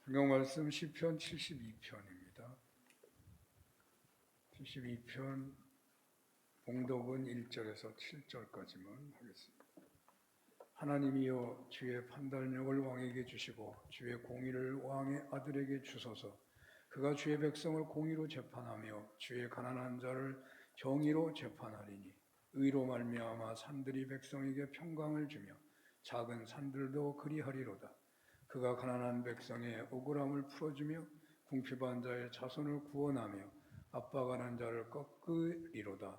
성경 말씀 시편 72편입니다. 72편 봉독은 1절에서 7절까지만 하겠습니다. 하나님이여 주의 판단력을 왕에게 주시고 주의 공의를 왕의 아들에게 주소서. 그가 주의 백성을 공의로 재판하며 주의 가난한 자를 정의로 재판하리니 의로 말미암아 산들이 백성에게 평강을 주며 작은 산들도 그리하리로다. 그가 가난한 백성의 억울함을 풀어주며 궁핍한 자의 자손을 구원하며 압박하는 자를 꺾으리로다.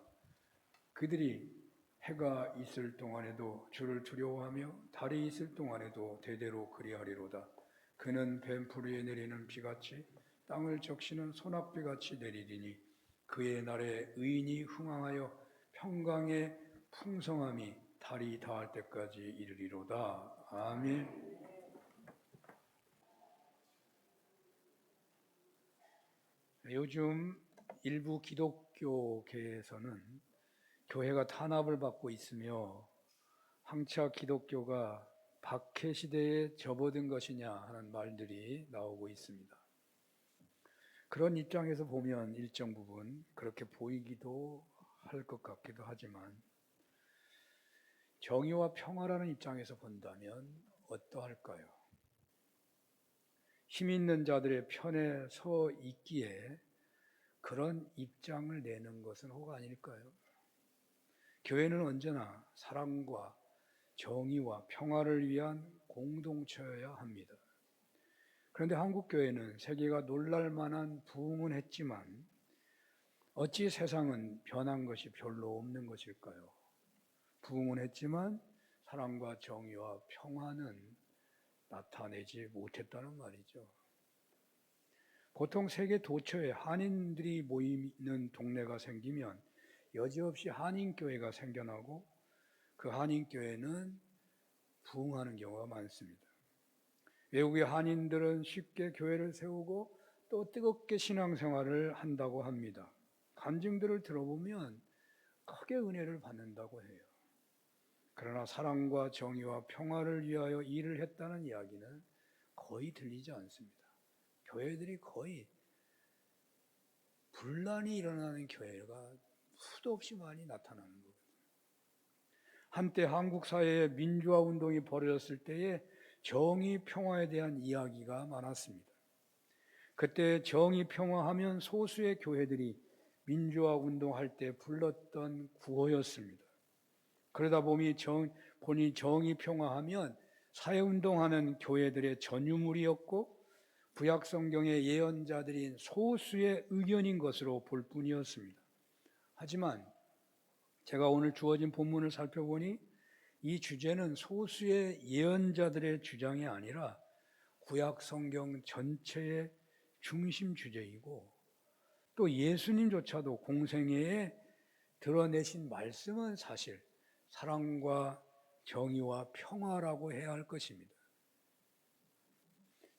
그들이 해가 있을 동안에도 주를 두려워하며 달이 있을 동안에도 대대로 그리하리로다. 그는 뱀풀이에 내리는 비같이 땅을 적시는 소낙비같이 내리리니 그의 날에 의인이 흥황하여 평강의 풍성함이 달이 닿을 때까지 이르리로다. 아멘. 요즘 일부 기독교계에서는 교회가 탄압을 받고 있으며 황차 기독교가 박해 시대에 접어든 것이냐 하는 말들이 나오고 있습니다. 그런 입장에서 보면 일정 부분 그렇게 보이기도 할 것 같기도 하지만 정의와 평화라는 입장에서 본다면 어떠할까요? 힘 있는 자들의 편에 서 있기에 그런 입장을 내는 것은 혹 아닐까요? 교회는 언제나 사랑과 정의와 평화를 위한 공동체여야 합니다. 그런데 한국교회는 세계가 놀랄 만한 부흥은 했지만 어찌 세상은 변한 것이 별로 없는 것일까요? 부흥은 했지만 사랑과 정의와 평화는 나타내지 못했다는 말이죠. 보통 세계 도처에 한인들이 모이는 동네가 생기면 여지없이 한인교회가 생겨나고 그 한인교회는 부흥하는 경우가 많습니다. 외국의 한인들은 쉽게 교회를 세우고 또 뜨겁게 신앙생활을 한다고 합니다. 간증들을 들어보면 크게 은혜를 받는다고 해요. 그러나 사랑과 정의와 평화를 위하여 일을 했다는 이야기는 거의 들리지 않습니다. 교회들이 거의 분란이 일어나는 교회가 수도 없이 많이 나타나는 거거든요. 한때 한국 사회에 민주화 운동이 벌어졌을 때에 정의, 평화에 대한 이야기가 많았습니다. 그때 정의, 평화하면 소수의 교회들이 민주화 운동할 때 불렀던 구호였습니다. 그러다 보니 정의, 평화하면 사회운동하는 교회들의 전유물이었고 구약 성경의 예언자들인 소수의 의견인 것으로 볼 뿐이었습니다. 하지만 제가 오늘 주어진 본문을 살펴보니 이 주제는 소수의 예언자들의 주장이 아니라 구약 성경 전체의 중심 주제이고 또 예수님조차도 공생애에 드러내신 말씀은 사실 사랑과 정의와 평화라고 해야 할 것입니다.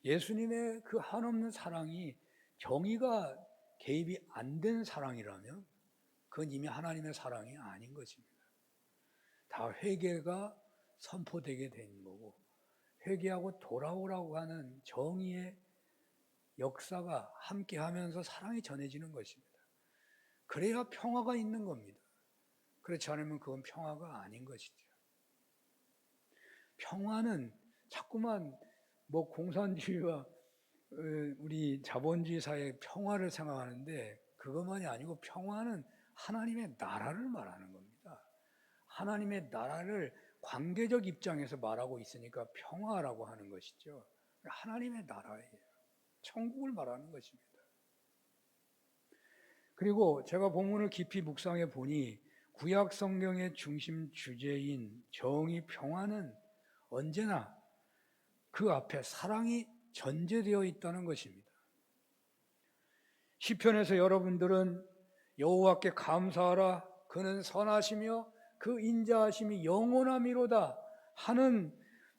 예수님의 그 한없는 사랑이 정의가 개입이 안 된 사랑이라면 그건 이미 하나님의 사랑이 아닌 것입니다. 다 회개가 선포되게 된 거고 회개하고 돌아오라고 하는 정의의 역사가 함께하면서 사랑이 전해지는 것입니다. 그래야 평화가 있는 겁니다. 그렇지 않으면 그건 평화가 아닌 것이죠. 평화는 자꾸만 공산주의와 우리 자본주의 사회의 평화를 생각하는데 그것만이 아니고 평화는 하나님의 나라를 말하는 겁니다. 하나님의 나라를 관계적 입장에서 말하고 있으니까 평화라고 하는 것이죠. 하나님의 나라예요. 천국을 말하는 것입니다. 그리고 제가 본문을 깊이 묵상해 보니 구약 성경의 중심 주제인 정의, 평화는 언제나 그 앞에 사랑이 전제되어 있다는 것입니다. 시편에서 여러분들은 여호와께 감사하라 그는 선하시며 그 인자하심이 영원함이로다 하는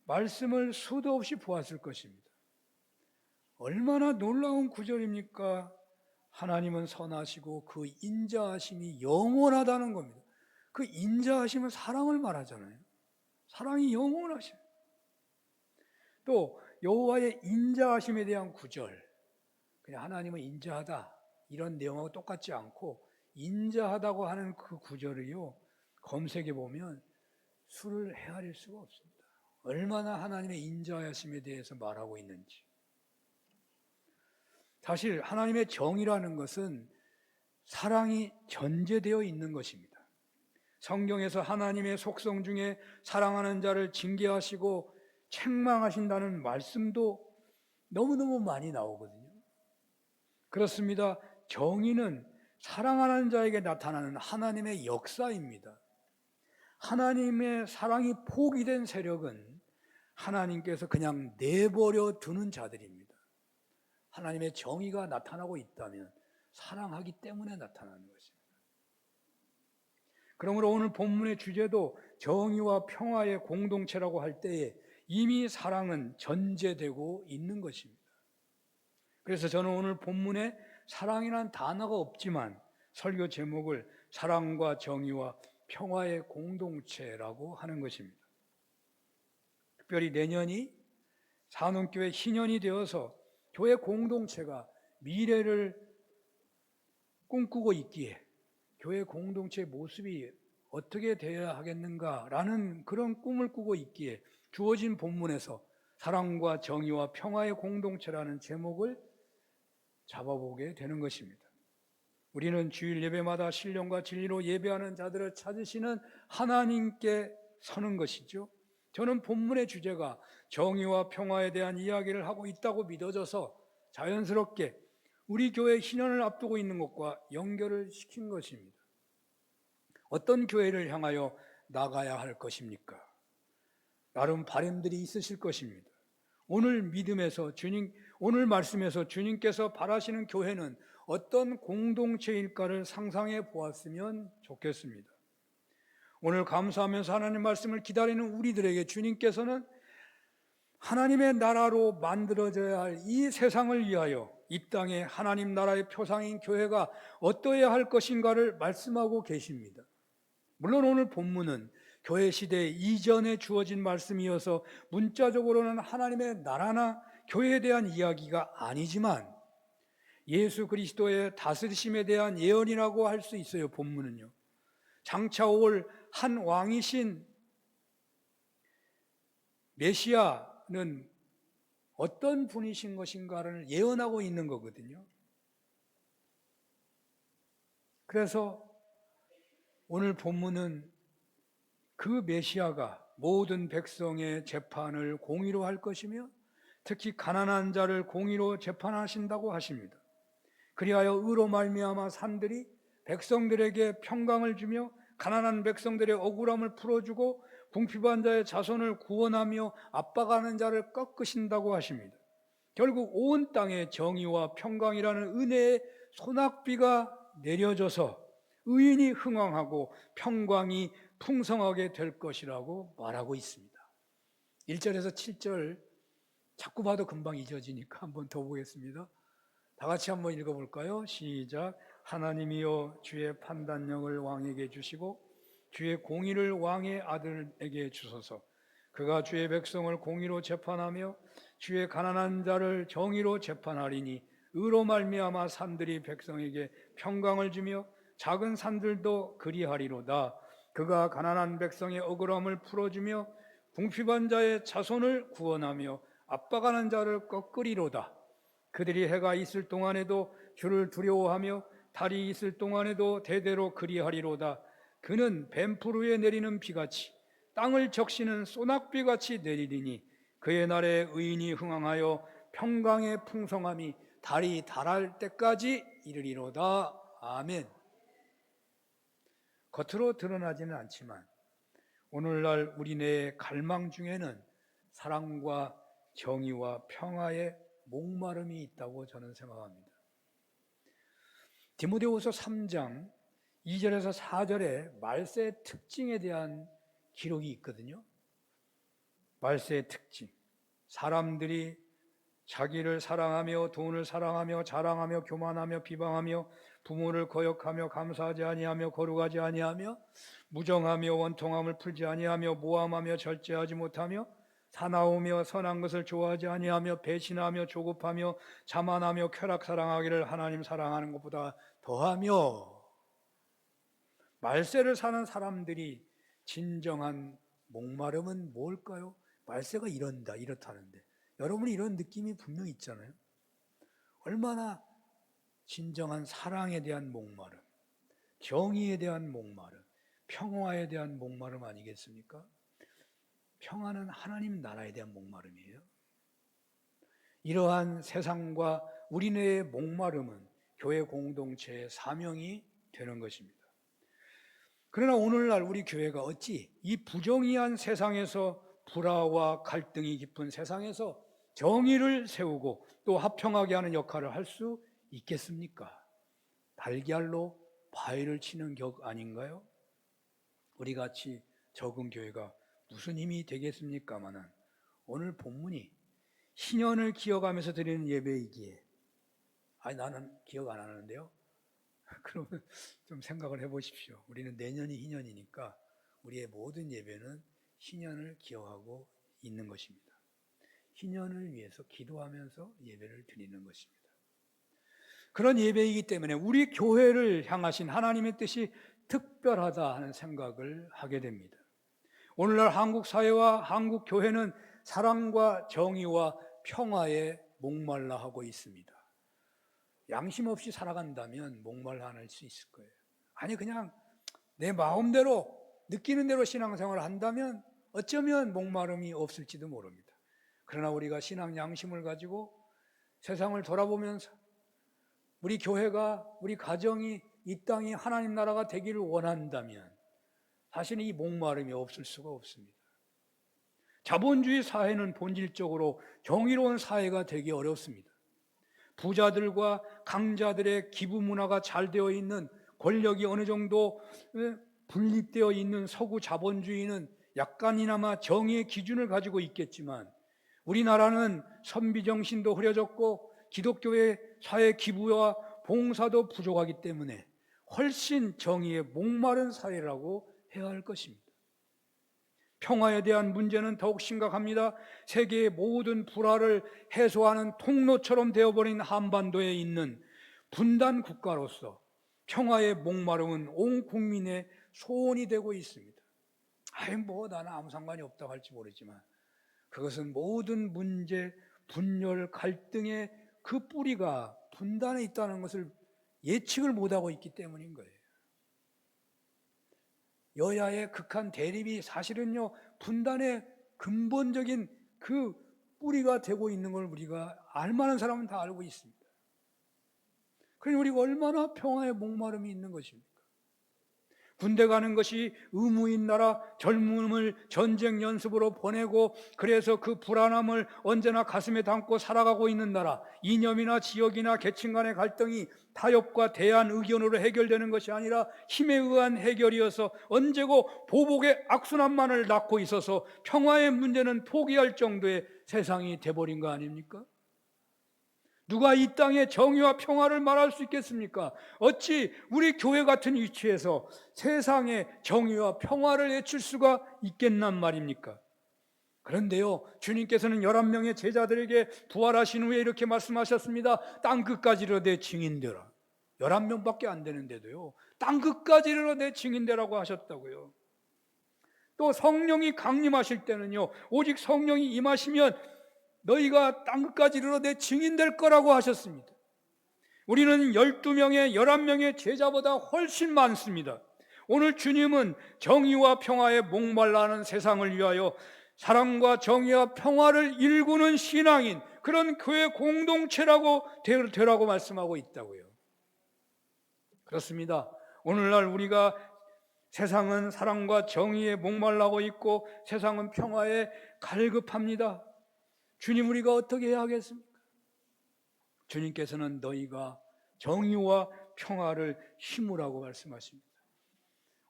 말씀을 수도 없이 보았을 것입니다. 얼마나 놀라운 구절입니까? 하나님은 선하시고 그 인자하심이 영원하다는 겁니다. 그 인자하심은 사랑을 말하잖아요. 사랑이 영원하셔요. 또 여호와의 인자하심에 대한 구절, 그냥 하나님은 인자하다 이런 내용하고 똑같지 않고 인자하다고 하는 그 구절을요 검색해 보면 수를 헤아릴 수가 없습니다. 얼마나 하나님의 인자하심에 대해서 말하고 있는지. 사실 하나님의 정의라는 것은 사랑이 전제되어 있는 것입니다. 성경에서 하나님의 속성 중에 사랑하는 자를 징계하시고 책망하신다는 말씀도 너무너무 많이 나오거든요. 그렇습니다. 정의는 사랑하는 자에게 나타나는 하나님의 역사입니다. 하나님의 사랑이 포기된 세력은 하나님께서 그냥 내버려 두는 자들입니다. 하나님의 정의가 나타나고 있다면 사랑하기 때문에 나타나는 것입니다. 그러므로 오늘 본문의 주제도 정의와 평화의 공동체라고 할 때에 이미 사랑은 전제되고 있는 것입니다. 그래서 저는 오늘 본문에 사랑이라는 단어가 없지만 설교 제목을 사랑과 정의와 평화의 공동체라고 하는 것입니다. 특별히 내년이 산원교회 희년이 되어서 교회 공동체가 미래를 꿈꾸고 있기에 교회 공동체의 모습이 어떻게 되어야 하겠는가라는 그런 꿈을 꾸고 있기에 주어진 본문에서 사랑과 정의와 평화의 공동체라는 제목을 잡아보게 되는 것입니다. 우리는 주일 예배마다 신령과 진리로 예배하는 자들을 찾으시는 하나님께 서는 것이죠. 저는 본문의 주제가 정의와 평화에 대한 이야기를 하고 있다고 믿어져서 자연스럽게 우리 교회 희년을 앞두고 있는 것과 연결을 시킨 것입니다. 어떤 교회를 향하여 나가야 할 것입니까? 나름 바람들이 있으실 것입니다. 오늘 믿음에서 오늘 말씀에서 주님께서 바라시는 교회는 어떤 공동체일까를 상상해 보았으면 좋겠습니다. 오늘 감사하면서 하나님 말씀을 기다리는 우리들에게 주님께서는 하나님의 나라로 만들어져야 할 이 세상을 위하여 이 땅에 하나님 나라의 표상인 교회가 어떠해야 할 것인가를 말씀하고 계십니다. 물론 오늘 본문은 교회 시대 이전에 주어진 말씀이어서 문자적으로는 하나님의 나라나 교회에 대한 이야기가 아니지만 예수 그리스도의 다스리심에 대한 예언이라고 할 수 있어요. 본문은요. 장차 올 한 왕이신 메시아는 어떤 분이신 것인가를 예언하고 있는 거거든요. 그래서 오늘 본문은 그 메시아가 모든 백성의 재판을 공의로 할 것이며 특히 가난한 자를 공의로 재판하신다고 하십니다. 그리하여 의로 말미암아 산들이 백성들에게 평강을 주며 가난한 백성들의 억울함을 풀어주고 궁핍한 자의 자손을 구원하며 압박하는 자를 꺾으신다고 하십니다. 결국 온 땅에 정의와 평강이라는 은혜의 소낙비가 내려져서 의인이 흥왕하고 평강이 풍성하게 될 것이라고 말하고 있습니다. 1절에서 7절 자꾸 봐도 금방 잊어지니까 한번 더 보겠습니다. 다 같이 한번 읽어볼까요? 시작. 하나님이여 주의 판단력을 왕에게 주시고 주의 공의를 왕의 아들에게 주소서. 그가 주의 백성을 공의로 재판하며 주의 가난한 자를 정의로 재판하리니 의로 말미암아 산들이 백성에게 평강을 주며 작은 산들도 그리하리로다. 그가 가난한 백성의 억울함을 풀어주며 궁핍한 자의 자손을 구원하며 압박하는 자를 꺾으리로다. 그들이 해가 있을 동안에도 주를 두려워하며 달이 있을 동안에도 대대로 그리하리로다. 그는 뱀풀 위에 내리는 비같이 땅을 적시는 소낙비같이 내리리니 그의 날에 의인이 흥왕하여 평강의 풍성함이 달이 달할 때까지 이르리로다. 아멘. 겉으로 드러나지는 않지만 오늘날 우리네의 갈망 중에는 사랑과 정의와 평화의 목마름이 있다고 저는 생각합니다. 디모데후서 3장 2절에서 4절에 말세의 특징에 대한 기록이 있거든요. 말세의 특징. 사람들이 자기를 사랑하며 돈을 사랑하며 자랑하며 교만하며 비방하며 부모를 거역하며 감사하지 아니하며 거룩하지 아니하며 무정하며 원통함을 풀지 아니하며 모함하며 절제하지 못하며 사나우며 선한 것을 좋아하지 아니하며 배신하며 조급하며 자만하며 쾌락 사랑하기를 하나님 사랑하는 것보다 더하며. 말세를 사는 사람들이 진정한 목마름은 뭘까요? 말세가 이렇다는데 여러분이 이런 느낌이 분명 있잖아요. 얼마나 진정한 사랑에 대한 목마름, 정의에 대한 목마름, 평화에 대한 목마름 아니겠습니까? 평화는 하나님 나라에 대한 목마름이에요. 이러한 세상과 우리네의 목마름은 교회 공동체의 사명이 되는 것입니다. 그러나 오늘날 우리 교회가 어찌 이 부정의한 세상에서, 불화와 갈등이 깊은 세상에서 정의를 세우고 또 화평하게 하는 역할을 할 수 있겠습니까? 달걀로 바위를 치는 격 아닌가요? 우리 같이 적은 교회가 무슨 힘이 되겠습니까마는 오늘 본문이 신년을 기억하면서 드리는 예배이기에 나는 기억 안 하는데요. 그러면 좀 생각을 해보십시오. 우리는 내년이 희년이니까 우리의 모든 예배는 희년을 기억하고 있는 것입니다. 희년을 위해서 기도하면서 예배를 드리는 것입니다. 그런 예배이기 때문에 우리 교회를 향하신 하나님의 뜻이 특별하다 하는 생각을 하게 됩니다. 오늘날 한국 사회와 한국 교회는 사랑과 정의와 평화에 목말라 하고 있습니다. 양심 없이 살아간다면 목말라 할 수 있을 거예요. 아니 그냥 내 마음대로 느끼는 대로 신앙생활을 한다면 어쩌면 목마름이 없을지도 모릅니다. 그러나 우리가 신앙 양심을 가지고 세상을 돌아보면서 우리 교회가, 우리 가정이, 이 땅이 하나님 나라가 되기를 원한다면 사실은 이 목마름이 없을 수가 없습니다. 자본주의 사회는 본질적으로 정의로운 사회가 되기 어렵습니다. 부자들과 강자들의 기부 문화가 잘 되어 있는, 권력이 어느 정도 분립되어 있는 서구 자본주의는 약간이나마 정의의 기준을 가지고 있겠지만 우리나라는 선비정신도 흐려졌고 기독교의 사회 기부와 봉사도 부족하기 때문에 훨씬 정의에 목마른 사회라고 해야 할 것입니다. 평화에 대한 문제는 더욱 심각합니다. 세계의 모든 불화를 해소하는 통로처럼 되어버린 한반도에 있는 분단 국가로서 평화의 목마름은 온 국민의 소원이 되고 있습니다. 나는 아무 상관이 없다고 할지 모르지만 그것은 모든 문제, 분열, 갈등의 그 뿌리가 분단에 있다는 것을 예측을 못하고 있기 때문인 거예요. 여야의 극한 대립이 사실은요, 분단의 근본적인 그 뿌리가 되고 있는 걸 우리가 알만한 사람은 다 알고 있습니다. 그러니 우리가 얼마나 평화의 목마름이 있는 것입니까? 군대 가는 것이 의무인 나라, 젊음을 전쟁 연습으로 보내고 그래서 그 불안함을 언제나 가슴에 담고 살아가고 있는 나라, 이념이나 지역이나 계층 간의 갈등이 타협과 대안 의견으로 해결되는 것이 아니라 힘에 의한 해결이어서 언제고 보복의 악순환만을 낳고 있어서 평화의 문제는 포기할 정도의 세상이 돼버린 거 아닙니까? 누가 이 땅에 정의와 평화를 말할 수 있겠습니까? 어찌 우리 교회 같은 위치에서 세상에 정의와 평화를 외칠 수가 있겠단 말입니까? 그런데요, 주님께서는 11명의 제자들에게 부활하신 후에 이렇게 말씀하셨습니다. 땅끝까지 이르러 내 증인되라. 11명밖에 안 되는데도요, 땅끝까지 이르러 내 증인되라고 하셨다고요. 또 성령이 강림하실 때는요, 오직 성령이 임하시면 너희가 땅끝까지 이르러 내 증인될 거라고 하셨습니다. 우리는 12명의 11명의 제자보다 훨씬 많습니다. 오늘 주님은 정의와 평화에 목말라 하는 세상을 위하여 사랑과 정의와 평화를 일구는 신앙인, 그런 교회 공동체라고 되라고 말씀하고 있다고요. 그렇습니다. 오늘날 우리가 세상은 사랑과 정의에 목말라고 있고 세상은 평화에 갈급합니다. 주님, 우리가 어떻게 해야 하겠습니까? 주님께서는 너희가 정의와 평화를 심으라고 말씀하십니다.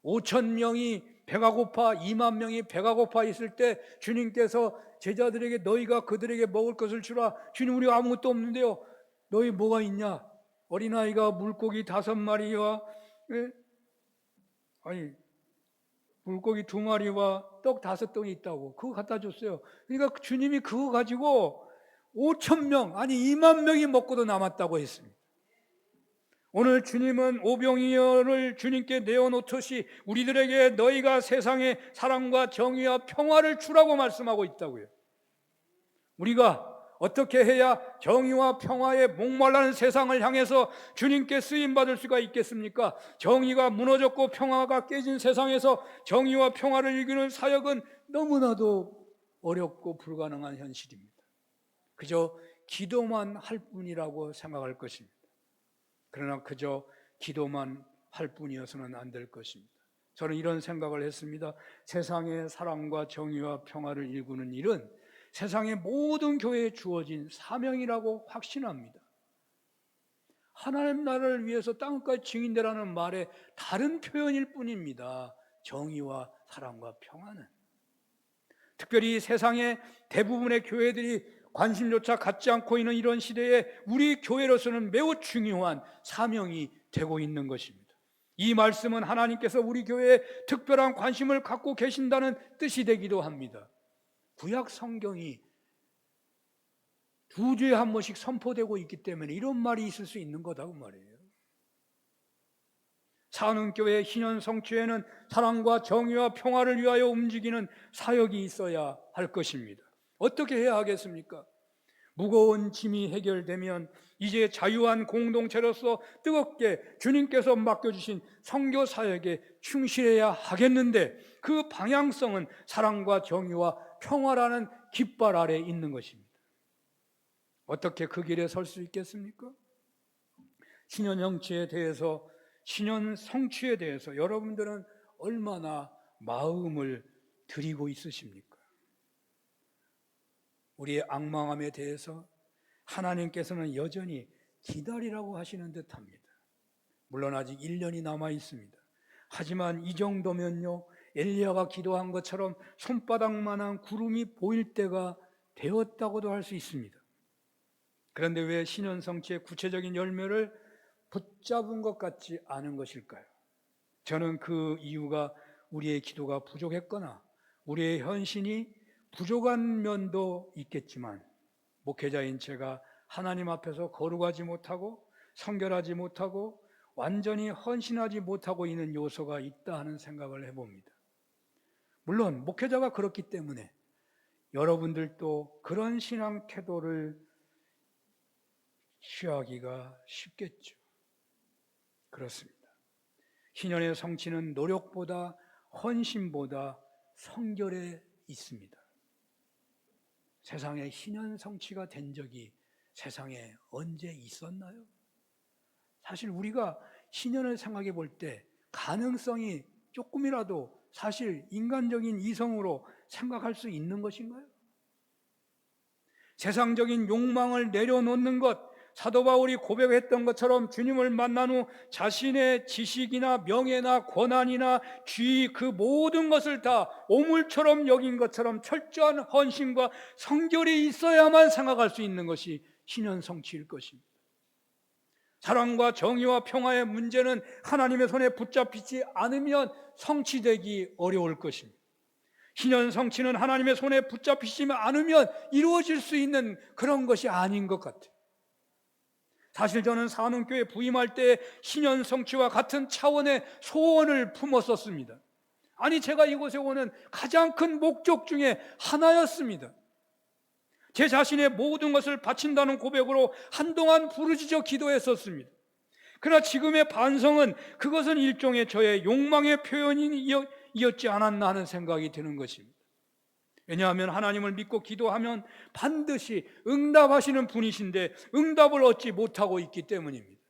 5,000명이 배가 고파 2만 명이 배가 고파 있을 때 주님께서 제자들에게 너희가 그들에게 먹을 것을 주라. 주님, 우리가 아무것도 없는데요, 너희 뭐가 있냐? 어린아이가 물고기 5마리와 물고기 2마리와 떡 5덩이 있다고 그거 갖다 줬어요. 그러니까 주님이 그거 가지고 5,000명 아니 2만 명이 먹고도 남았다고 했습니다. 오늘 주님은 오병이어를 주님께 내어놓듯이 우리들에게 너희가 세상에 사랑과 정의와 평화를 주라고 말씀하고 있다고요. 우리가 어떻게 해야 정의와 평화에 목말라는 세상을 향해서 주님께 쓰임받을 수가 있겠습니까? 정의가 무너졌고 평화가 깨진 세상에서 정의와 평화를 이루는 사역은 너무나도 어렵고 불가능한 현실입니다. 그저 기도만 할 뿐이라고 생각할 것입니다. 그러나 그저 기도만 할 뿐이어서는 안 될 것입니다. 저는 이런 생각을 했습니다. 세상의 사랑과 정의와 평화를 일구는 일은 세상의 모든 교회에 주어진 사명이라고 확신합니다. 하나님 나라를 위해서 땅끝까지 증인되라는 말의 다른 표현일 뿐입니다. 정의와 사랑과 평화는. 특별히 세상의 대부분의 교회들이 관심조차 갖지 않고 있는 이런 시대에 우리 교회로서는 매우 중요한 사명이 되고 있는 것입니다. 이 말씀은 하나님께서 우리 교회에 특별한 관심을 갖고 계신다는 뜻이 되기도 합니다. 구약 성경이 2주에 한 번씩 선포되고 있기 때문에 이런 말이 있을 수 있는 거다고 말이에요. 사는교회 희년성취에는 사랑과 정의와 평화를 위하여 움직이는 사역이 있어야 할 것입니다. 어떻게 해야 하겠습니까? 무거운 짐이 해결되면 이제 자유한 공동체로서 뜨겁게 주님께서 맡겨주신 선교 사역에 충실해야 하겠는데 그 방향성은 사랑과 정의와 평화라는 깃발 아래 있는 것입니다. 어떻게 그 길에 설 수 있겠습니까? 신년성취에 대해서 여러분들은 얼마나 마음을 들이고 있으십니까? 우리의 악망함에 대해서 하나님께서는 여전히 기다리라고 하시는 듯합니다. 물론 아직 1년이 남아 있습니다. 하지만 이 정도면요, 엘리야가 기도한 것처럼 손바닥만한 구름이 보일 때가 되었다고도 할 수 있습니다. 그런데 왜 신년성취의 구체적인 열매를 붙잡은 것 같지 않은 것일까요? 저는 그 이유가 우리의 기도가 부족했거나 우리의 헌신이 부족한 면도 있겠지만 목회자인 제가 하나님 앞에서 거룩하지 못하고 성결하지 못하고 완전히 헌신하지 못하고 있는 요소가 있다 하는 생각을 해봅니다. 물론 목회자가 그렇기 때문에 여러분들도 그런 신앙 태도를 취하기가 쉽겠죠. 그렇습니다. 희년의 성취는 노력보다 헌신보다 성결에 있습니다. 세상에 희년 성취가 된 적이 세상에 언제 있었나요? 사실 우리가 희년을 생각해 볼 때 가능성이 조금이라도 사실 인간적인 이성으로 생각할 수 있는 것인가요? 세상적인 욕망을 내려놓는 것, 사도 바울이 고백했던 것처럼 주님을 만난 후 자신의 지식이나 명예나 권한이나 지위 그 모든 것을 다 오물처럼 여긴 것처럼 철저한 헌신과 성결이 있어야만 생각할 수 있는 것이 신년성취일 것입니다. 사랑과 정의와 평화의 문제는 하나님의 손에 붙잡히지 않으면 성취되기 어려울 것입니다. 신년성취는 하나님의 손에 붙잡히지 않으면 이루어질 수 있는 그런 것이 아닌 것 같아요. 사실 저는 사는교회 부임할 때 신년성취와 같은 차원의 소원을 품었었습니다. 아니 제가 이곳에 오는 가장 큰 목적 중에 하나였습니다. 제 자신의 모든 것을 바친다는 고백으로 한동안 부르짖어 기도했었습니다. 그러나 지금의 반성은 그것은 일종의 저의 욕망의 표현이었지 않았나 하는 생각이 드는 것입니다. 왜냐하면 하나님을 믿고 기도하면 반드시 응답하시는 분이신데 응답을 얻지 못하고 있기 때문입니다.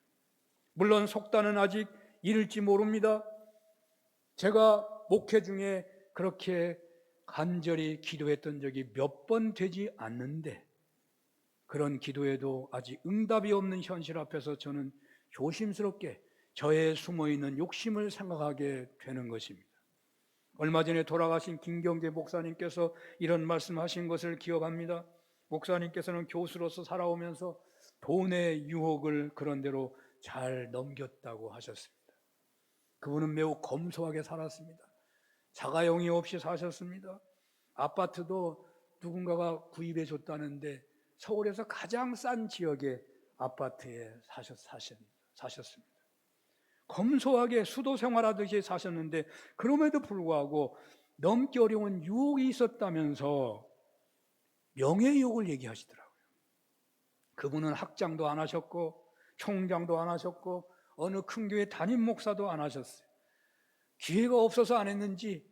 물론 속단은 아직 이를지 모릅니다. 제가 목회 중에 그렇게 간절히 기도했던 적이 몇 번 되지 않는데 그런 기도에도 아직 응답이 없는 현실 앞에서 저는 조심스럽게 저의 숨어있는 욕심을 생각하게 되는 것입니다. 얼마 전에 돌아가신 김경재 목사님께서 이런 말씀하신 것을 기억합니다. 목사님께서는 교수로서 살아오면서 돈의 유혹을 그런대로 잘 넘겼다고 하셨습니다. 그분은 매우 검소하게 살았습니다. 자가용이 없이 사셨습니다. 아파트도 누군가가 구입해 줬다는데 서울에서 가장 싼 지역의 아파트에 사셨습니다. 검소하게 수도 생활하듯이 사셨는데 그럼에도 불구하고 넘기 어려운 유혹이 있었다면서 명예욕을 얘기하시더라고요. 그분은 학장도 안 하셨고 총장도 안 하셨고 어느 큰 교회 담임 목사도 안 하셨어요. 기회가 없어서 안 했는지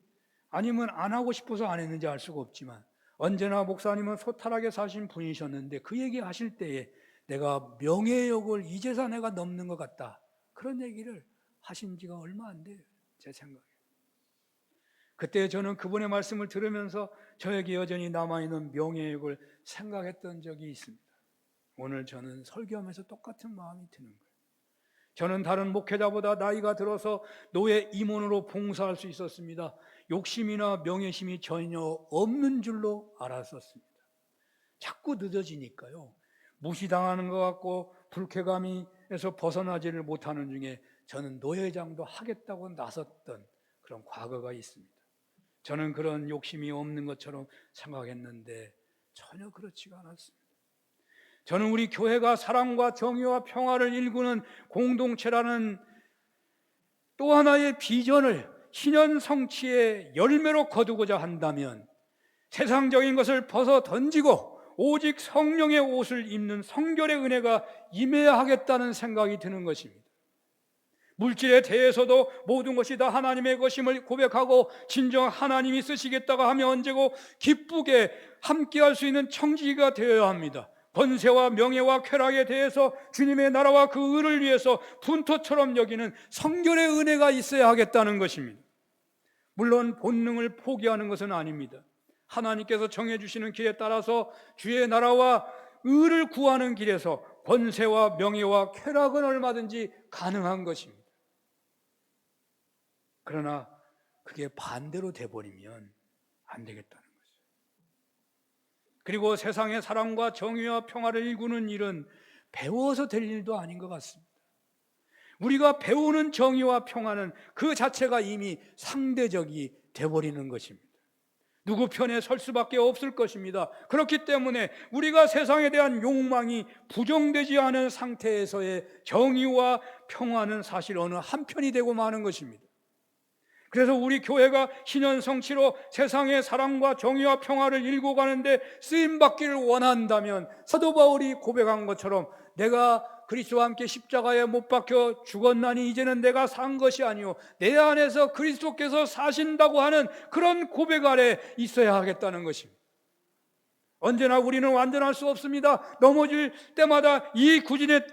아니면 안 하고 싶어서 안 했는지 알 수가 없지만 언제나 목사님은 소탈하게 사신 분이셨는데 그 얘기 하실 때에 내가 명예욕을 이제서 내가 넘는 것 같다, 그런 얘기를 하신 지가 얼마 안 돼요. 제 생각에. 그때 저는 그분의 말씀을 들으면서 저에게 여전히 남아있는 명예욕을 생각했던 적이 있습니다. 오늘 저는 설교하면서 똑같은 마음이 드는 거예요. 저는 다른 목회자보다 나이가 들어서 노예 임원으로 봉사할 수 있었습니다. 욕심이나 명예심이 전혀 없는 줄로 알았었습니다. 자꾸 늦어지니까요, 무시당하는 것 같고 불쾌감에서 벗어나지를 못하는 중에 저는 노회장도 하겠다고 나섰던 그런 과거가 있습니다. 저는 그런 욕심이 없는 것처럼 생각했는데 전혀 그렇지가 않았습니다. 저는 우리 교회가 사랑과 정의와 평화를 일구는 공동체라는 또 하나의 비전을 신현 성취의 열매로 거두고자 한다면 세상적인 것을 벗어 던지고 오직 성령의 옷을 입는 성결의 은혜가 임해야 하겠다는 생각이 드는 것입니다. 물질에 대해서도 모든 것이 다 하나님의 것임을 고백하고 진정 하나님이 쓰시겠다고 하면 언제고 기쁘게 함께할 수 있는 청지기가 되어야 합니다. 권세와 명예와 쾌락에 대해서 주님의 나라와 그 의를 위해서 분토처럼 여기는 성결의 은혜가 있어야 하겠다는 것입니다. 물론 본능을 포기하는 것은 아닙니다. 하나님께서 정해주시는 길에 따라서 주의 나라와 의를 구하는 길에서 권세와 명예와 쾌락은 얼마든지 가능한 것입니다. 그러나 그게 반대로 돼버리면 안 되겠다는 거죠. 그리고 세상의 사랑과 정의와 평화를 일구는 일은 배워서 될 일도 아닌 것 같습니다. 우리가 배우는 정의와 평화는 그 자체가 이미 상대적이 돼버리는 것입니다. 누구 편에 설 수밖에 없을 것입니다. 그렇기 때문에 우리가 세상에 대한 욕망이 부정되지 않은 상태에서의 정의와 평화는 사실 어느 한편이 되고 마는 것입니다. 그래서 우리 교회가 신현성취로 세상의 사랑과 정의와 평화를 일구 가는데 쓰임받기를 원한다면 사도 바울이 고백한 것처럼 내가 그리스도와 함께 십자가에 못 박혀 죽었나니 이제는 내가 산 것이 아니요 내 안에서 그리스도께서 사신다고 하는 그런 고백 아래 있어야 하겠다는 것입니다. 언제나 우리는 완전할 수 없습니다. 넘어질 때마다 이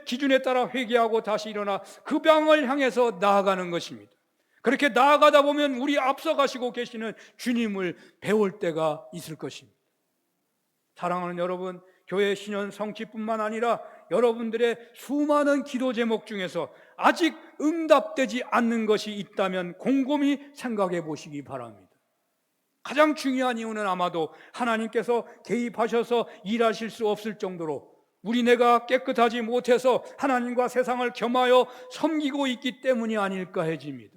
기준에 따라 회개하고 다시 일어나 그 방을 향해서 나아가는 것입니다. 그렇게 나아가다 보면 우리 앞서가시고 계시는 주님을 배울 때가 있을 것입니다. 사랑하는 여러분, 교회 신현 성취뿐만 아니라 여러분들의 수많은 기도 제목 중에서 아직 응답되지 않는 것이 있다면 곰곰이 생각해 보시기 바랍니다. 가장 중요한 이유는 아마도 하나님께서 개입하셔서 일하실 수 없을 정도로 우리네가 깨끗하지 못해서 하나님과 세상을 겸하여 섬기고 있기 때문이 아닐까 해집니다.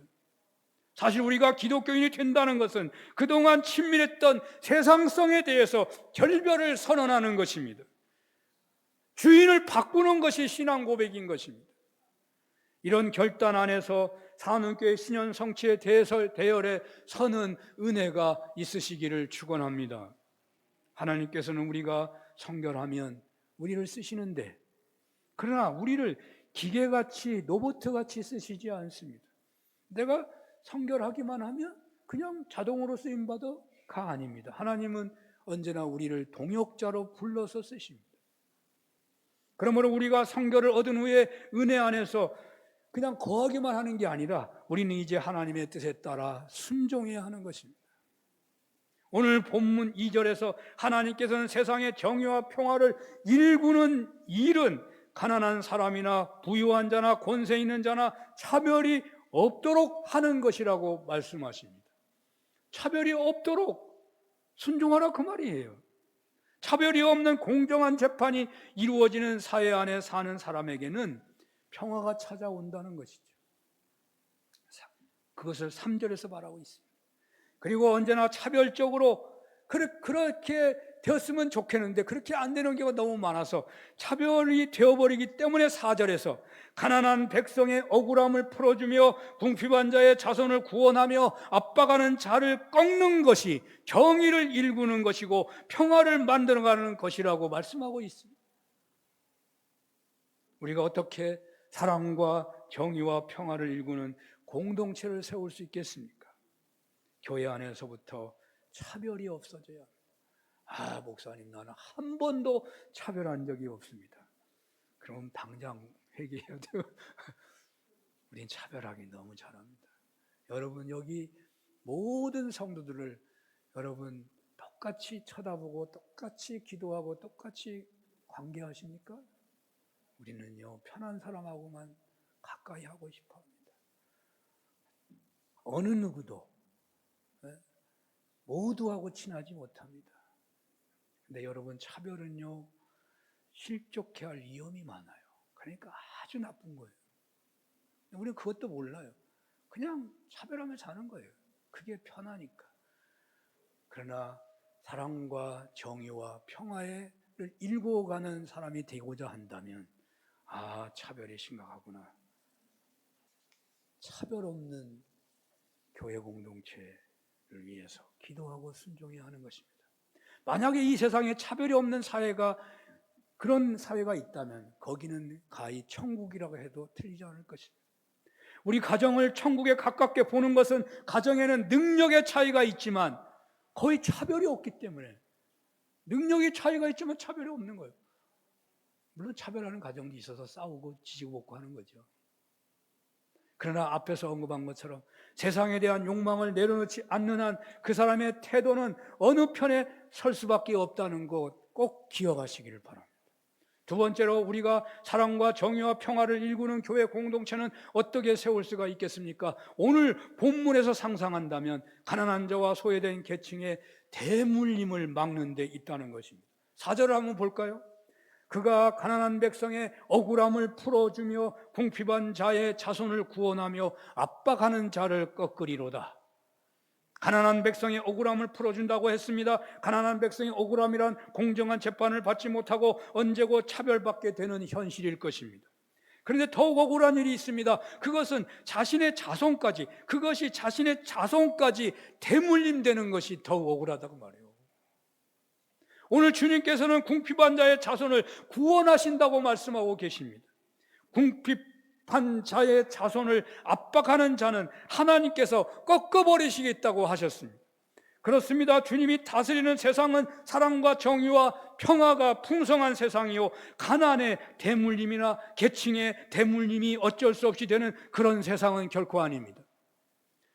사실 우리가 기독교인이 된다는 것은 그동안 친밀했던 세상성에 대해서 결별을 선언하는 것입니다. 주인을 바꾸는 것이 신앙 고백인 것입니다. 이런 결단 안에서 사는교회 신현 성취의 대열에 서는 은혜가 있으시기를 축원합니다. 하나님께서는 우리가 성결하면 우리를 쓰시는데, 그러나 우리를 기계같이 로봇같이 쓰시지 않습니다. 내가 성결하기만 하면 그냥 자동으로 쓰임받아가 아닙니다. 하나님은 언제나 우리를 동역자로 불러서 쓰십니다. 그러므로 우리가 성결을 얻은 후에 은혜 안에서 그냥 거하기만 하는 게 아니라 우리는 이제 하나님의 뜻에 따라 순종해야 하는 것입니다. 오늘 본문 2절에서 하나님께서는 세상의 정의와 평화를 일구는 일은 가난한 사람이나 부유한 자나 권세 있는 자나 차별이 없도록 하는 것이라고 말씀하십니다. 차별이 없도록 순종하라 그 말이에요. 차별이 없는 공정한 재판이 이루어지는 사회 안에 사는 사람에게는 평화가 찾아온다는 것이죠. 그것을 3절에서 말하고 있습니다. 그리고 언제나 차별적으로 그렇게 되었으면 좋겠는데 그렇게 안 되는 경우가 너무 많아서 차별이 되어버리기 때문에 4절에서 가난한 백성의 억울함을 풀어주며 궁핍한 자의 자손을 구원하며 압박하는 자를 꺾는 것이 정의를 일구는 것이고 평화를 만들어가는 것이라고 말씀하고 있습니다. 우리가 어떻게 사랑과 정의와 평화를 일구는 공동체를 세울 수 있겠습니까? 교회 안에서부터 차별이 없어져야 합니다. 목사님, 나는 한 번도 차별한 적이 없습니다. 그럼 당장 회개해야 돼요. 우린 차별하기 너무 잘합니다. 여러분, 여기 모든 성도들을 여러분 똑같이 쳐다보고 똑같이 기도하고 똑같이 관계하십니까? 우리는요, 편한 사람하고만 가까이 하고 싶어 합니다. 어느 누구도 모두하고 친하지 못합니다. 근데 여러분, 차별은요, 실족해 할 위험이 많아요. 그러니까 아주 나쁜 거예요. 우리는 그것도 몰라요. 그냥 차별하며 사는 거예요. 그게 편하니까. 그러나 사랑과 정의와 평화를 일궈가는 사람이 되고자 한다면 차별이 심각하구나. 차별 없는 교회 공동체를 위해서 기도하고 순종해야 하는 것입니다. 만약에 이 세상에 차별이 없는 사회가 그런 사회가 있다면 거기는 가히 천국이라고 해도 틀리지 않을 것입니다. 우리 가정을 천국에 가깝게 보는 것은 가정에는 능력의 차이가 있지만 거의 차별이 없기 때문에 능력의 차이가 있지만 차별이 없는 거예요. 물론 차별하는 가정도 있어서 싸우고 지지고 볶고 하는 거죠. 그러나 앞에서 언급한 것처럼 세상에 대한 욕망을 내려놓지 않는 한 그 사람의 태도는 어느 편에 설 수밖에 없다는 것 꼭 기억하시기를 바랍니다. 두 번째로 우리가 사랑과 정의와 평화를 일구는 교회 공동체는 어떻게 세울 수가 있겠습니까? 오늘 본문에서 상상한다면 가난한 자와 소외된 계층의 대물림을 막는 데 있다는 것입니다. 4절을 한번 볼까요? 그가 가난한 백성의 억울함을 풀어주며 궁핍한 자의 자손을 구원하며 압박하는 자를 꺾으리로다. 가난한 백성의 억울함을 풀어준다고 했습니다. 가난한 백성의 억울함이란 공정한 재판을 받지 못하고 언제고 차별받게 되는 현실일 것입니다. 그런데 더욱 억울한 일이 있습니다. 그것이 자신의 자손까지 대물림되는 것이 더욱 억울하다고 말해요. 오늘 주님께서는 궁핍한 자의 자손을 구원하신다고 말씀하고 계십니다. 궁핍한 자의 자손을 압박하는 자는 하나님께서 꺾어버리시겠다고 하셨습니다. 그렇습니다. 주님이 다스리는 세상은 사랑과 정의와 평화가 풍성한 세상이요, 가난의 대물림이나 계층의 대물림이 어쩔 수 없이 되는 그런 세상은 결코 아닙니다.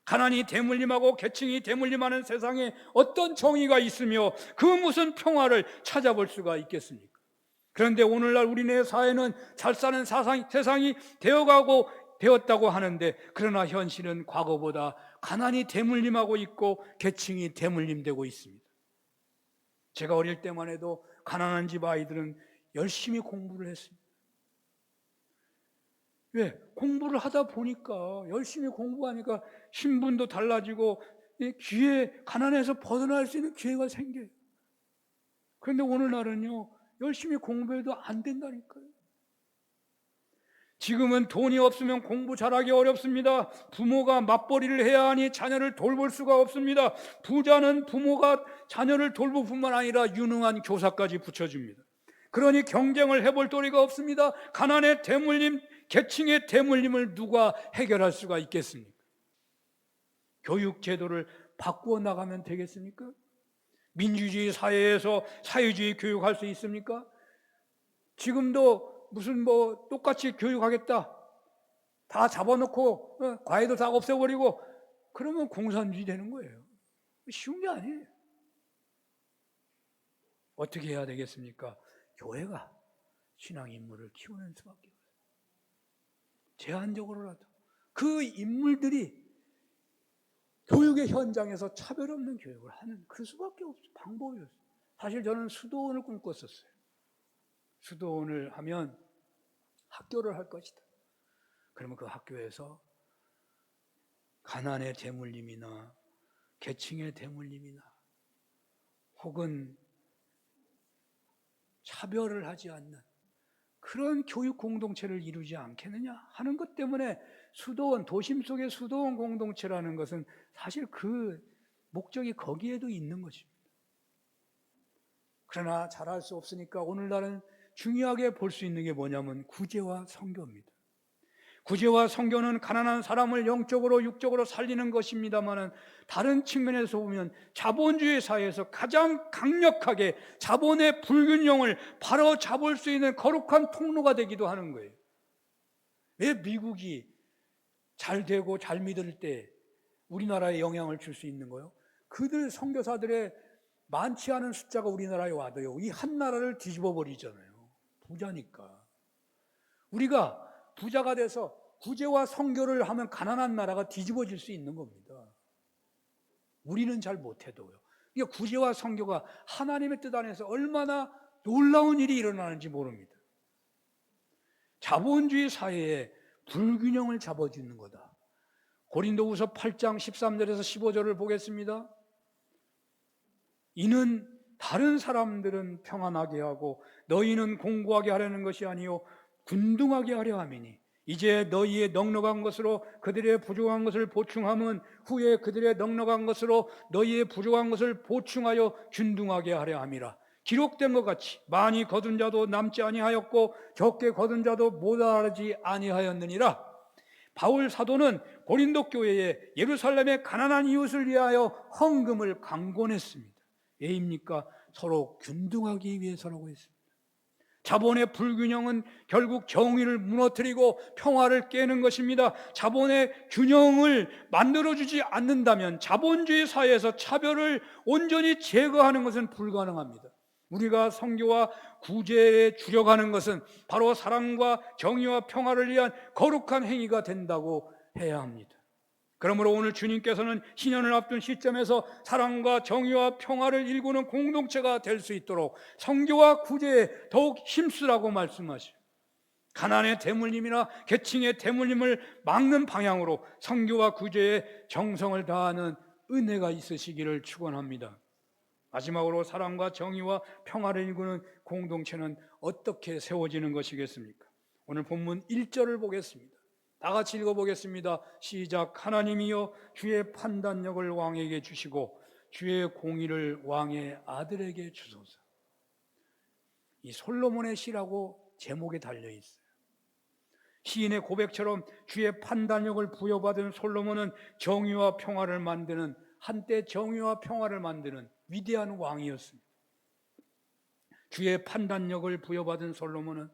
가난이 대물림하고 계층이 대물림하는 세상에 어떤 정의가 있으며 그 무슨 평화를 찾아볼 수가 있겠습니까? 그런데 오늘날 우리네 사회는 잘 사는 세상이 되었다고 하는데, 그러나 현실은 과거보다 가난이 대물림하고 있고 계층이 대물림되고 있습니다. 제가 어릴 때만 해도 가난한 집 아이들은 열심히 공부를 했습니다. 왜? 공부를 하다 보니까, 열심히 공부하니까 신분도 달라지고 가난에서 벗어날 수 있는 기회가 생겨요. 그런데 오늘날은요, 열심히 공부해도 안 된다니까요. 지금은 돈이 없으면 공부 잘하기 어렵습니다. 부모가 맞벌이를 해야 하니 자녀를 돌볼 수가 없습니다. 부자는 부모가 자녀를 돌볼 뿐만 아니라 유능한 교사까지 붙여줍니다. 그러니 경쟁을 해볼 도리가 없습니다. 가난의 대물림, 계층의 대물림을 누가 해결할 수가 있겠습니까? 교육 제도를 바꾸어 나가면 되겠습니까? 민주주의 사회에서 사회주의 교육할 수 있습니까? 지금도 무슨 똑같이 교육하겠다, 다 잡아놓고 과외도 다 없애버리고 그러면 공산주의 되는 거예요. 쉬운 게 아니에요. 어떻게 해야 되겠습니까? 교회가 신앙 인물을 키우는 수밖에 없어요. 제한적으로라도 그 인물들이 교육의 현장에서 차별 없는 교육을 하는 그 수밖에 없어요. 방법이었어요. 사실 저는 수도원을 꿈꿨었어요. 수도원을 하면 학교를 할 것이다. 그러면 그 학교에서 가난의 대물림이나 계층의 대물림이나 혹은 차별을 하지 않는 그런 교육 공동체를 이루지 않겠느냐 하는 것 때문에 수도원, 도심 속의 수도원 공동체라는 것은 사실 그 목적이 거기에도 있는 것입니다. 그러나 잘할 수 없으니까 오늘날은 중요하게 볼 수 있는 게 뭐냐면 구제와 선교입니다. 구제와 선교는 가난한 사람을 영적으로 육적으로 살리는 것입니다만 다른 측면에서 보면 자본주의 사회에서 가장 강력하게 자본의 불균형을 바로 잡을 수 있는 거룩한 통로가 되기도 하는 거예요. 왜 미국이 잘 되고 잘 믿을 때 우리나라에 영향을 줄 수 있는 거예요? 그들 선교사들의 많지 않은 숫자가 우리나라에 와도요, 이 한 나라를 뒤집어 버리잖아요. 부자니까. 우리가 부자가 돼서 구제와 선교를 하면 가난한 나라가 뒤집어질 수 있는 겁니다. 우리는 잘 못해도요. 이게 구제와 선교가 하나님의 뜻 안에서 얼마나 놀라운 일이 일어나는지 모릅니다. 자본주의 사회에 불균형을 잡아주는 거다. 고린도후서 8장 13절에서 15절을 보겠습니다. 이는 다른 사람들은 평안하게 하고 너희는 공고하게 하려는 것이 아니요 균등하게 하려 함이니 이제 너희의 넉넉한 것으로 그들의 부족한 것을 보충함은 후에 그들의 넉넉한 것으로 너희의 부족한 것을 보충하여 균등하게 하려 함이라. 기록된 것 같이 많이 거둔 자도 남지 아니하였고 적게 거둔 자도 모자라지 아니하였느니라. 바울 사도는 고린도 교회에 예루살렘의 가난한 이웃을 위하여 헌금을 강권했습니다. 왜입니까? 서로 균등하기 위해서라고 했습니다. 자본의 불균형은 결국 정의를 무너뜨리고 평화를 깨는 것입니다. 자본의 균형을 만들어주지 않는다면 자본주의 사회에서 차별을 온전히 제거하는 것은 불가능합니다. 우리가 선교와 구제에 주력하는 것은 바로 사랑과 정의와 평화를 위한 거룩한 행위가 된다고 해야 합니다. 그러므로 오늘 주님께서는 신년을 앞둔 시점에서 사랑과 정의와 평화를 일구는 공동체가 될 수 있도록 선교와 구제에 더욱 힘쓰라고 말씀하시고 가난의 대물림이나 계층의 대물림을 막는 방향으로 선교와 구제에 정성을 다하는 은혜가 있으시기를 축원합니다. 마지막으로 사랑과 정의와 평화를 일구는 공동체는 어떻게 세워지는 것이겠습니까? 오늘 본문 1절을 보겠습니다. 다 같이 읽어보겠습니다. 시작. 하나님이여 주의 판단력을 왕에게 주시고 주의 공의를 왕의 아들에게 주소서. 이 솔로몬의 시라고 제목에 달려있어요. 시인의 고백처럼 주의 판단력을 부여받은 솔로몬은 정의와 평화를 만드는 한때 정의와 평화를 만드는 위대한 왕이었습니다. 주의 판단력을 부여받은 솔로몬은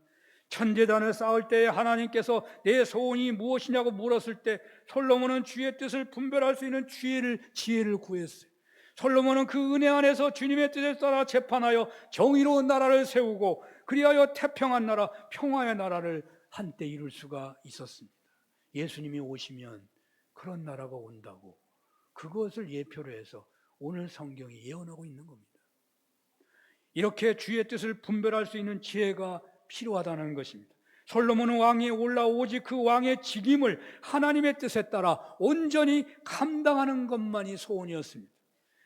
천제단을 쌓을 때 하나님께서 내 소원이 무엇이냐고 물었을 때 솔로몬은 주의 뜻을 분별할 수 있는 지혜를 구했어요. 솔로몬은 그 은혜 안에서 주님의 뜻에 따라 재판하여 정의로운 나라를 세우고 그리하여 태평한 나라, 평화의 나라를 한때 이룰 수가 있었습니다. 예수님이 오시면 그런 나라가 온다고 그것을 예표로 해서 오늘 성경이 예언하고 있는 겁니다. 이렇게 주의 뜻을 분별할 수 있는 지혜가 필요하다는 것입니다. 솔로몬은 왕위에 올라오지 그 왕의 직임을 하나님의 뜻에 따라 온전히 감당하는 것만이 소원이었습니다.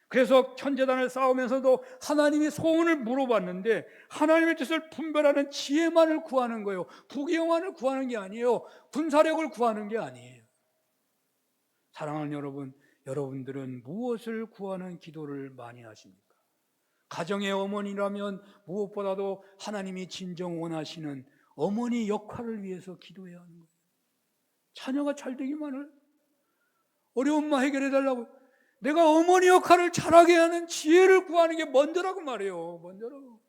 그래서 천제단을 쌓으면서도 하나님이 소원을 물어봤는데 하나님의 뜻을 분별하는 지혜만을 구하는 거예요. 부귀영화를 구하는 게 아니에요. 군사력을 구하는 게 아니에요. 사랑하는 여러분, 여러분들은 무엇을 구하는 기도를 많이 하십니까? 가정의 어머니라면 무엇보다도 하나님이 진정 원하시는 어머니 역할을 위해서 기도해야 하는 거예요. 자녀가 잘 되기만을 어려운 마 해결해달라고 내가 어머니 역할을 잘하게 하는 지혜를 구하는 게 먼저라고 말해요. 먼저라고.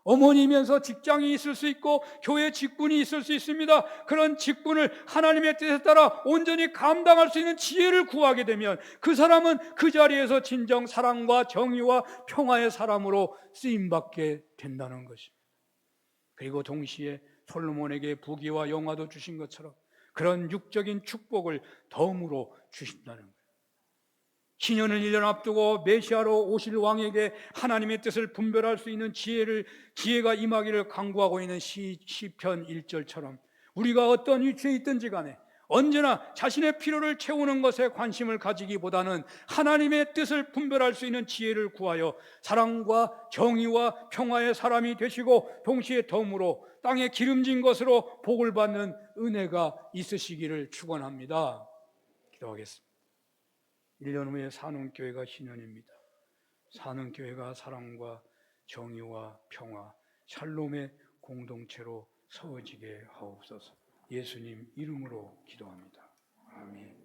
어머니면서 직장이 있을 수 있고 교회 직분이 있을 수 있습니다. 그런 직분을 하나님의 뜻에 따라 온전히 감당할 수 있는 지혜를 구하게 되면 그 사람은 그 자리에서 진정 사랑과 정의와 평화의 사람으로 쓰임받게 된다는 것입니다. 그리고 동시에 솔로몬에게 부귀와 영화도 주신 것처럼 그런 육적인 축복을 덤으로 주신다는 거예요. 신년을 1년 앞두고 메시아로 오실 왕에게 하나님의 뜻을 분별할 수 있는 지혜가 임하기를 간구하고 있는 시편 1절처럼 우리가 어떤 위치에 있든지 간에 언제나 자신의 필요를 채우는 것에 관심을 가지기보다는 하나님의 뜻을 분별할 수 있는 지혜를 구하여 사랑과 정의와 평화의 사람이 되시고 동시에 덤으로 땅에 기름진 것으로 복을 받는 은혜가 있으시기를 축원합니다. 기도하겠습니다. 1년 후에 산운교회가 신년입니다. 산운교회가 사랑과 정의와 평화, 샬롬의 공동체로 세워지게 하옵소서. 예수님 이름으로 기도합니다. 아멘.